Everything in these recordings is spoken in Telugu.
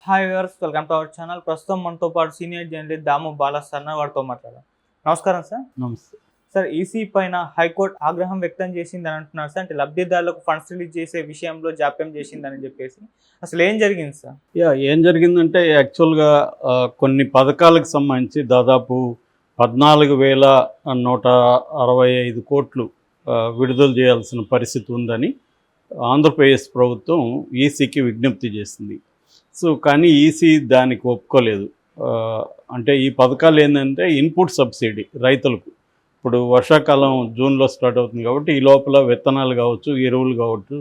Hi viewers, welcome to our channel. ప్రస్తుతం మనతో పాటు సీనియర్ జర్నలిస్ట్ దాము బాలాస్ సార్ వారితో మాట్లాడారు. నమస్కారం సార్. నమస్తే సార్, ఈసీ పైన హైకోర్టు ఆగ్రహం వ్యక్తం చేసిందని అంటున్నారు సార్. అంటే లబ్ధిదారులకు ఫండ్స్ రిలీజ్ చేసే విషయంలో జాప్యం చేసిందని చెప్పేసి అసలు ఏం జరిగింది సార్? ఏం జరిగిందంటే యాక్చువల్గా కొన్ని పథకాలకు సంబంధించి దాదాపు 14,165 కోట్లు విడుదల చేయాల్సిన పరిస్థితి ఉందని ఆంధ్రప్రదేశ్ ప్రభుత్వం ఈసీకి విజ్ఞప్తి చేసింది. సో కానీ ఈసీ దానికి ఒప్పుకోలేదు. అంటే ఈ పథకాలు ఏంటంటే ఇన్పుట్ సబ్సిడీ రైతులకు. ఇప్పుడు వర్షాకాలం జూన్లో స్టార్ట్ అవుతుంది కాబట్టి ఈ లోపల విత్తనాలు కావచ్చు, ఎరువులు కావచ్చు,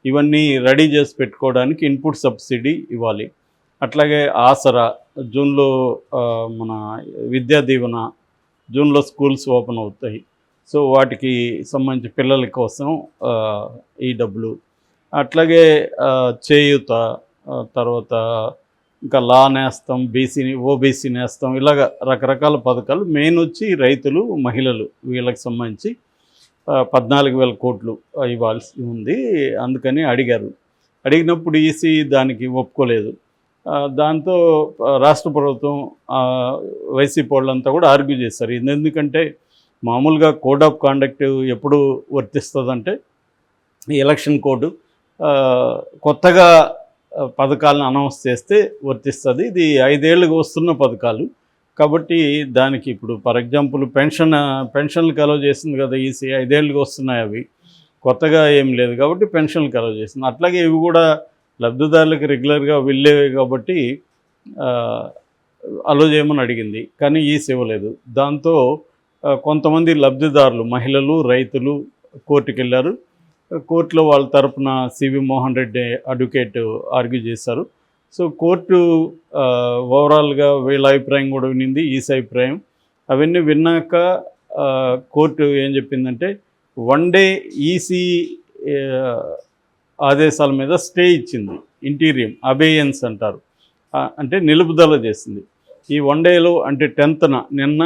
ఇవన్నీ రెడీ చేసి పెట్టుకోవడానికి ఇన్పుట్ సబ్సిడీ ఇవ్వాలి. అట్లాగే ఆసరా జూన్లో మన విద్యా దీవెన జూన్లో స్కూల్స్ ఓపెన్ అవుతాయి. సో వాటికి సంబంధించి పిల్లల కోసం ఈ డబ్బులు, అట్లాగే చేయూత, తర్వాత ఇంకా లా నేస్తం, ఓబీసీ నేస్తం, ఇలాగ రకరకాల పథకాలు. మెయిన్ వచ్చి రైతులు, మహిళలు, వీళ్ళకి సంబంధించి 14,000 కోట్లు ఇవ్వాల్సి ఉంది. అందుకని అడిగినప్పుడు ఈసీ దానికి ఒప్పుకోలేదు. దాంతో రాష్ట్ర ప్రభుత్వం వైసీపీ వాళ్ళంతా కూడా ఆర్గ్యూ చేశారు. ఎందుకంటే మామూలుగా కోడ్ ఆఫ్ కాండక్ట్ ఎప్పుడు వర్తిస్తుందంటే ఈ ఎలక్షన్ కోడ్ కొత్తగా పథకాలను అనౌన్స్ చేస్తే వర్తిస్తుంది. ఇది 5 ఏళ్ళకి వస్తున్న పథకాలు కాబట్టి దానికి ఇప్పుడు ఫర్ ఎగ్జాంపుల్ పెన్షన్లకు అలౌ చేసింది కదా ఈసీ. 5 ఏళ్ళకి వస్తున్నాయి, అవి కొత్తగా ఏం లేదు కాబట్టి పెన్షన్లకు అలౌ చేసింది. అట్లాగే ఇవి కూడా లబ్ధిదారులకు రెగ్యులర్గా వెళ్ళేవి కాబట్టి అలౌ చేయమని అడిగింది, కానీ ఈసీ ఇవ్వలేదు. దాంతో కొంతమంది లబ్ధిదారులు, మహిళలు, రైతులు కోర్టుకు వెళ్ళారు. కోర్టులో వాళ్ళ తరపున సివి మోహన్ రెడ్డి అడ్వకేట్ ఆర్గ్యూ చేశారు. సో కోర్టు ఓవరాల్గా వీళ్ళ అభిప్రాయం కూడా వినింది, ఈసీ అభిప్రాయం. అవన్నీ విన్నాక కోర్టు ఏం చెప్పిందంటే 1 డే ఈసీ ఆదేశాల మీద స్టే ఇచ్చింది. ఇంటీరియం అబేయన్స్ అంటారు, అంటే నిలుపుదల చేసింది. ఈ 1 డేలో అంటే 10th నిన్న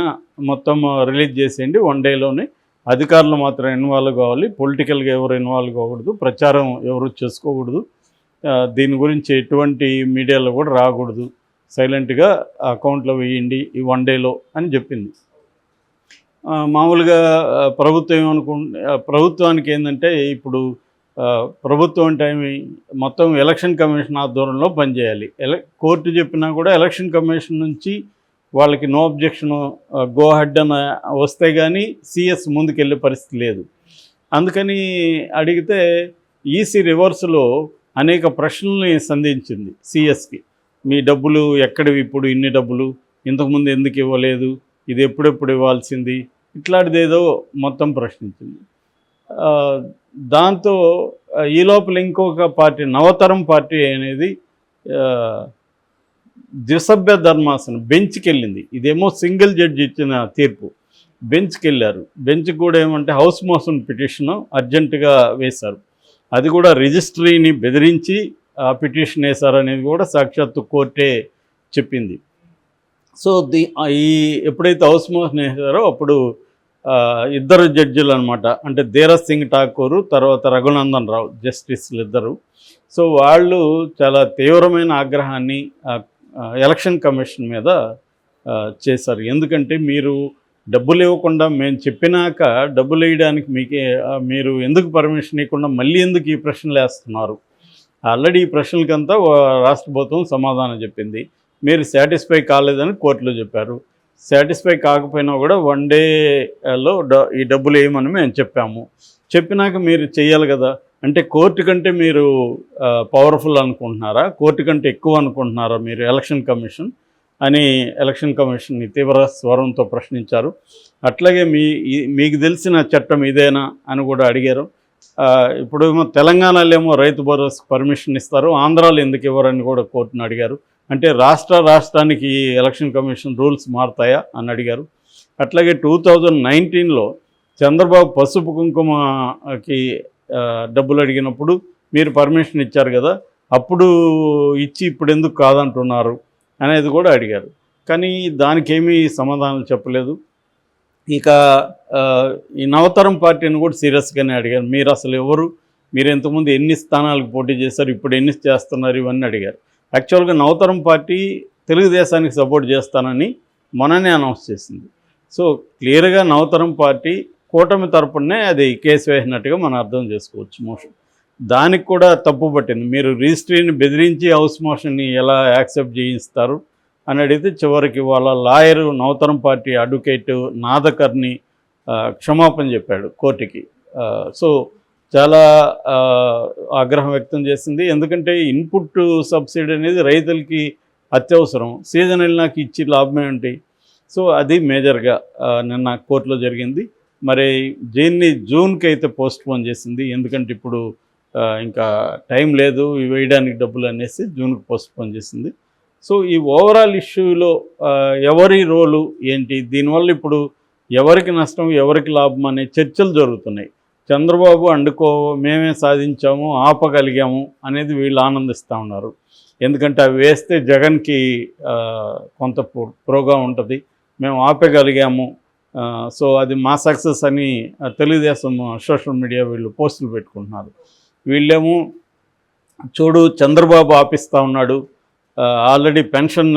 మొత్తం రిలీజ్ చేసేయండి, 1 డేలోనే అధికారులు మాత్రం ఇన్వాల్వ్ కావాలి, పొలిటికల్గా ఎవరు ఇన్వాల్వ్ కాకూడదు, ప్రచారం ఎవరు చేసుకోకూడదు, దీని గురించి ఎటువంటి మీడియాలో కూడా రాకూడదు, సైలెంట్గా అకౌంట్లో వేయండి ఈ 1 డేలో అని చెప్పింది. మామూలుగా ప్రభుత్వానికి ఏంటంటే ఇప్పుడు ప్రభుత్వం అంటే మొత్తం ఎలక్షన్ కమిషన్ ఆధ్వర్యంలో పనిచేయాలి. కోర్టు చెప్పినా కూడా ఎలక్షన్ కమిషన్ నుంచి వాళ్ళకి నో అబ్జెక్షన్, గో హెడ్ అని వస్తే కానీ సిఎస్ ముందుకెళ్ళే పరిస్థితి లేదు. అందుకని అడిగితే ఈసీ రివర్స్లో అనేక ప్రశ్నల్ని సంధించింది సిఎస్కి. మీ డబ్బులు ఎక్కడివి, ఇప్పుడు ఇన్ని డబ్బులు ఇంతకుముందు ఎందుకు ఇవ్వలేదు, ఇది ఎప్పుడెప్పుడు ఇవ్వాల్సింది, ఇట్లాంటిది ఏదో మొత్తం ప్రశ్నించింది. దాంతో ఈ లోపల ఇంకొక పార్టీ, నవతరం పార్టీ అనేది ద్విసభ్య ధర్మాసనం బెంచ్కి వెళ్ళింది. ఇదేమో సింగిల్ జడ్జి ఇచ్చిన తీర్పు, బెంచ్కి వెళ్ళారు. బెంచ్ కూడా ఏమంటే హౌస్ మోషన్ పిటిషన్ అర్జెంటుగా వేశారు. అది కూడా రిజిస్ట్రీని బెదిరించి ఆ పిటిషన్ వేశారనేది కూడా సాక్షాత్తు కోర్టే చెప్పింది. సో ఎప్పుడైతే హౌస్ మోషన్ వేశారో అప్పుడు 2 జడ్జిలు అనమాట, అంటే ధీరజ్ సింగ్ ఠాకూర్, తర్వాత రఘునందన్ రావు, జస్టిస్లు 2. సో వాళ్ళు చాలా తీవ్రమైన ఆగ్రహాన్ని ఎలక్షన్ కమిషన్ మీద చేశారు. ఎందుకంటే మీరు డబ్బులు ఇవ్వకుండా, మేము చెప్పినాక డబ్బులు వేయడానికి మీరు ఎందుకు పర్మిషన్ ఇవ్వకుండా మళ్ళీ ఎందుకు ఈ ప్రశ్నలు వేస్తున్నారు? ఆల్రెడీ ఈ ప్రశ్నలకంతా రాష్ట్ర ప్రభుత్వం సమాధానం చెప్పింది, మీరు సాటిస్ఫై కాలేదని కోర్టులో చెప్పారు. సాటిస్ఫై కాకపోయినా కూడా 1 డేలో ఈ డబ్బులు వేయమని మేము చెప్పినాక మీరు చేయాలి కదా. అంటే కోర్టు కంటే మీరు పవర్ఫుల్ అనుకుంటున్నారా, కోర్టు కంటే ఎక్కువ అనుకుంటున్నారా మీరు ఎలక్షన్ కమిషన్ అని ఎలక్షన్ కమిషన్ని తీవ్ర స్వరంతో ప్రశ్నించారు. అట్లాగే మీకు తెలిసిన చట్టం ఇదేనా అని కూడా అడిగారు. ఇప్పుడు తెలంగాణలో ఏమో రైతు భరోసా పర్మిషన్ ఇస్తారు, ఆంధ్రాలో ఎందుకు ఇవ్వరని కూడా కోర్టును అడిగారు. అంటే రాష్ట్రానికి ఎలక్షన్ కమిషన్ రూల్స్ మారుతాయా అని అడిగారు. అట్లాగే 2019లో చంద్రబాబు పసుపు కుంకుమకి డబ్బులు అడిగినప్పుడు మీరు పర్మిషన్ ఇచ్చారు కదా, అప్పుడు ఇచ్చి ఇప్పుడు ఎందుకు కాదంటున్నారు అనేది కూడా అడిగారు. కానీ దానికేమీ సమాధానం చెప్పలేదు. ఇక ఈ నవతరం పార్టీని కూడా సీరియస్గానే అడిగారు, మీరు అసలు ఎవరు, మీరు ఇంతకుముందు ఎన్ని స్థానాలకు పోటీ చేశారు, ఇప్పుడు ఎన్ని చేస్తున్నారు, ఇవన్నీ అడిగారు. యాక్చువల్గా నవతరం పార్టీ తెలుగుదేశానికి సపోర్ట్ చేస్తానని మొన్ననే అనౌన్స్ చేసింది. సో క్లియర్గా నవతరం పార్టీ కూటమి తరపునే అది కేసు వేసినట్టుగా మనం అర్థం చేసుకోవచ్చు. మోషన్ దానికి కూడా తప్పు పట్టింది. మీరు రిజిస్ట్రీని బెదిరించి హౌస్ మోషన్ని ఎలా యాక్సెప్ట్ చేయిస్తారు అని అడిగితే చివరికి వాళ్ళ లాయరు నవతరం పార్టీ అడ్వకేట్ నాదకర్ని క్షమాపణ చెప్పాడు కోర్టుకి. సో చాలా ఆగ్రహం వ్యక్తం చేసింది. ఎందుకంటే ఇన్పుట్ సబ్సిడీ అనేది రైతులకి అత్యవసరం. సీజన్ వెళ్ళినాక ఇచ్చి లాభమే ఉంటాయి. సో అది మేజర్గా నిన్న కోర్టులో జరిగింది. మరి దీన్ని జూన్కి అయితే పోస్ట్పోన్ చేసింది. ఎందుకంటే ఇప్పుడు ఇంకా టైం లేదు వేయడానికి డబ్బులు అనేసి జూన్కి పోస్ట్పోన్ చేసింది. సో ఈ ఓవరాల్ ఇష్యూలో ఎవరి రోలు ఏంటి, దీనివల్ల ఇప్పుడు ఎవరికి నష్టం ఎవరికి లాభం అనే చర్చలు జరుగుతున్నాయి. చంద్రబాబు అండుకో మేమే సాధించాము ఆపగలిగాము అనేది వీళ్ళు ఆనందిస్తూ ఉన్నారు. ఎందుకంటే అవి వేస్తే జగన్కి కొంత ప్రోగా ఉంటుంది, మేము ఆపగలిగాము, సో అది మా సక్సెస్ అని తెలుగుదేశం సోషల్ మీడియా వీళ్ళు పోస్టులు పెట్టుకుంటున్నారు. వీళ్ళేమో చూడు చంద్రబాబు ఆపిస్తూ ఉన్నాడు, ఆల్రెడీ పెన్షన్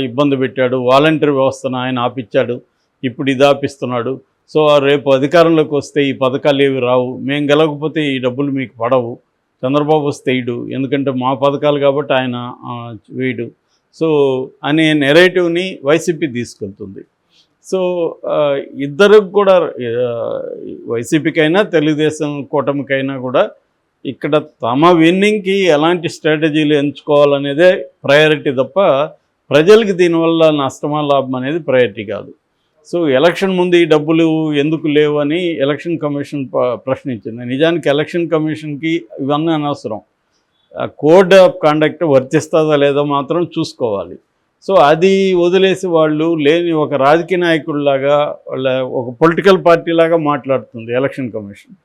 ఇబ్బంది పెట్టాడు, వాలంటీర్ వ్యవస్థను ఆయన ఆపిచ్చాడు, ఇప్పుడు ఇది ఆపిస్తున్నాడు. సో రేపు అధికారంలోకి వస్తే ఈ పథకాలు ఏవి రావు, మేము గెలవకపోతే ఈ డబ్బులు మీకు పడవు, చంద్రబాబు వస్తే వేయడు ఎందుకంటే మా పథకాలు కాబట్టి ఆయన వేయడు. సో అనే నెరేటివ్ని వైసీపీ తీసుకెళ్తుంది. సో ఇద్దరికి కూడా వైసీపీకైనా తెలుగుదేశం కూటమికైనా కూడా ఇక్కడ తమ విన్నింగ్కి ఎలాంటి స్ట్రాటజీలు ఎంచుకోవాలనేదే ప్రయారిటీ తప్ప ప్రజలకి దీనివల్ల నష్టమా లాభం అనేది ప్రయారిటీ కాదు. సో ఎలక్షన్ ముందు ఈ డబ్బులు ఎందుకు లేవు అని ఎలక్షన్ కమిషన్ ప్రశ్నించింది. నిజానికి ఎలక్షన్ కమిషన్కి ఇవన్నీ అనవసరం. కోడ్ ఆఫ్ కండక్ట్ వర్తిస్తుందా లేదో మాత్రం చూసుకోవాలి. సో అది వదిలేసి వాళ్ళు లేని ఒక రాజకీయ నాయకుడిలాగా వాళ్ళ ఒక పొలిటికల్ పార్టీలాగా మాట్లాడుతుంది ఎలక్షన్ కమిషన్.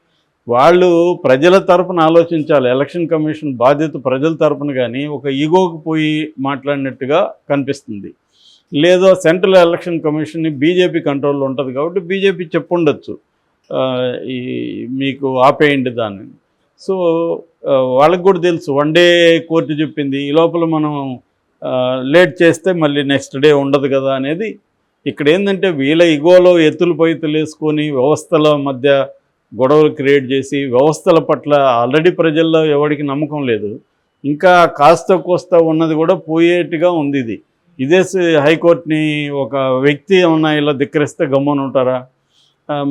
వాళ్ళు ప్రజల తరపున ఆలోచించాలి. ఎలక్షన్ కమిషన్ బాధ్యత ప్రజల తరపున, కానీ ఒక ఈగోకి పోయి మాట్లాడినట్టుగా కనిపిస్తుంది. లేదో సెంట్రల్ ఎలక్షన్ కమిషన్ని బీజేపీ కంట్రోల్లో ఉంటుంది కాబట్టి బీజేపీ చెప్పుండొచ్చు ఈ మీకు ఆపేయండి దాన్ని. సో వాళ్ళకి కూడా తెలుసు వన్ డే కోర్టు చెప్పింది, ఈ లోపల మనం లేట్ చేస్తే మళ్ళీ నెక్స్ట్ డే ఉండదు కదా అనేది. ఇక్కడ ఏంటంటే వీళ్ళ ఇగోలో ఎత్తులు పైతులు వేసుకొని వ్యవస్థల మధ్య గొడవలు క్రియేట్ చేసి వ్యవస్థల పట్ల ఆల్రెడీ ప్రజల్లో ఎవరికి నమ్మకం లేదు, ఇంకా కాస్త కోస్త ఉన్నది కూడా పోయేట్టుగా ఉంది. ఇదే హైకోర్టుని ఒక వ్యక్తి ఏమన్నా ఇలా ధిక్కరిస్తే గమ్మున ఉంటారా?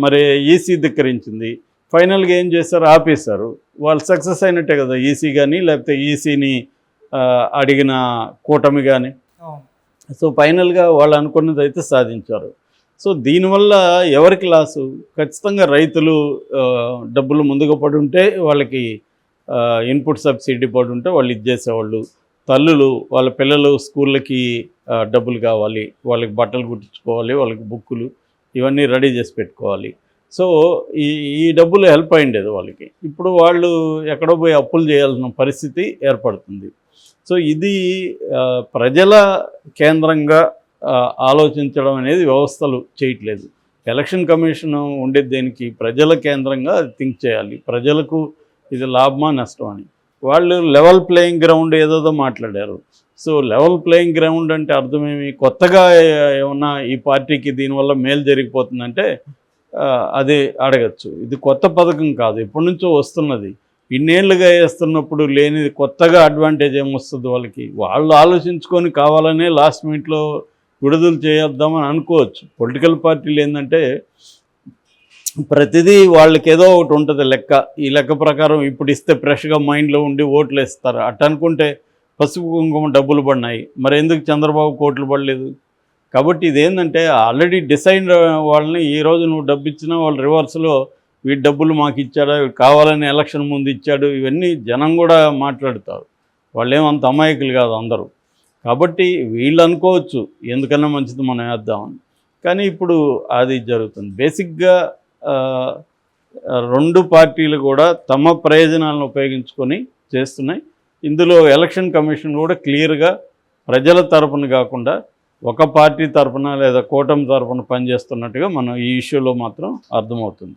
మరి ఈసీ ధిక్కరించింది, ఫైనల్గా ఏం చేశారు, ఆపేశారు. వాళ్ళు సక్సెస్ అయినట్టే కదా ఈసీ కానీ లేకపోతే ఈసీని అడిగిన కూటమి కానీ. సో ఫైనల్గా వాళ్ళు అనుకున్నది అయితే సాధించారు. సో దీనివల్ల ఎవరికి లాసు? ఖచ్చితంగా రైతులు డబ్బులు ముందుగా పడి ఉంటే వాళ్ళకి ఇన్పుట్ సబ్సిడీ పడి ఉంటే వాళ్ళు ఇది చేసేవాళ్ళు. తల్లులు వాళ్ళ పిల్లలు స్కూళ్ళకి డబ్బులు కావాలి, వాళ్ళకి బట్టలు కుట్టించుకోవాలి, వాళ్ళకి బుక్కులు ఇవన్నీ రెడీ చేసి పెట్టుకోవాలి. సో ఈ డబ్బులు హెల్ప్ అయ్యిండేది వాళ్ళకి. ఇప్పుడు వాళ్ళు ఎక్కడో పోయి అప్పులు చేయాల్సిన పరిస్థితి ఏర్పడుతుంది. సో ఇది ప్రజల కేంద్రంగా ఆలోచించడం అనేది వ్యవస్థలు చేయట్లేదు. ఎలక్షన్ కమిషన్ ఉండేది దేనికి? ప్రజల కేంద్రంగా థింక్ చేయాలి, ప్రజలకు ఇది లాభమా నష్టమా అని. వాళ్ళు లెవెల్ ప్లేయింగ్ గ్రౌండ్ ఏదోదో మాట్లాడారు. సో లెవెల్ ప్లేయింగ్ గ్రౌండ్ అంటే అర్థమేమి? కొత్తగా ఏమన్నా ఈ పార్టీకి దీనివల్ల మేలు జరిగిపోతుందంటే అది అడగచ్చు. ఇది కొత్త పథకం కాదు, ఎప్పటి నుంచో వస్తున్నది. ఇన్నేళ్ళుగా వేస్తున్నప్పుడు లేనిది కొత్తగా అడ్వాంటేజ్ ఏమొస్తుంది వాళ్ళకి? వాళ్ళు ఆలోచించుకొని కావాలనే లాస్ట్ మినిట్లో విడుదల చేద్దామని అనుకోవచ్చు. పొలిటికల్ పార్టీలు ఏంటంటే ప్రతిదీ వాళ్ళకి ఏదో ఒకటి ఉంటుంది లెక్క. ఈ లెక్క ప్రకారం ఇప్పుడు ఇస్తే ఫ్రెష్గా మైండ్లో ఉండి ఓట్లు వేస్తారు. అట్ట అనుకుంటే పసుపు కుంకుమ డబ్బులు పడినాయి, మరి ఎందుకు చంద్రబాబు కోట్లు పడలేదు? కాబట్టి ఇదేంటంటే ఆల్రెడీ డిసైడ్ వాళ్ళని ఈరోజు నువ్వు డబ్బు ఇచ్చినా వాళ్ళు రివర్స్లో వీటి డబ్బులు మాకు ఇచ్చాడా, కావాలని ఎలక్షన్ ముందు ఇచ్చాడు, ఇవన్నీ జనం కూడా మాట్లాడతారు. వాళ్ళు ఏమంత అమాయకులు కాదు అందరూ. కాబట్టి వీళ్ళు అనుకోవచ్చు ఎందుకన్నా మంచిది మనం వేద్దామని, కానీ ఇప్పుడు అది జరుగుతుంది. బేసిక్గా రెండు పార్టీలు కూడా తమ ప్రయోజనాలను ఉపయోగించుకొని చేస్తున్నాయి. ఇందులో ఎలక్షన్ కమిషన్ కూడా క్లియర్గా ప్రజల తరపున కాకుండా ఒక పార్టీ తరపున లేదా కూటమి తరపున పనిచేస్తున్నట్టుగా మనం ఈ ఇష్యూలో మాత్రం అర్థమవుతుంది.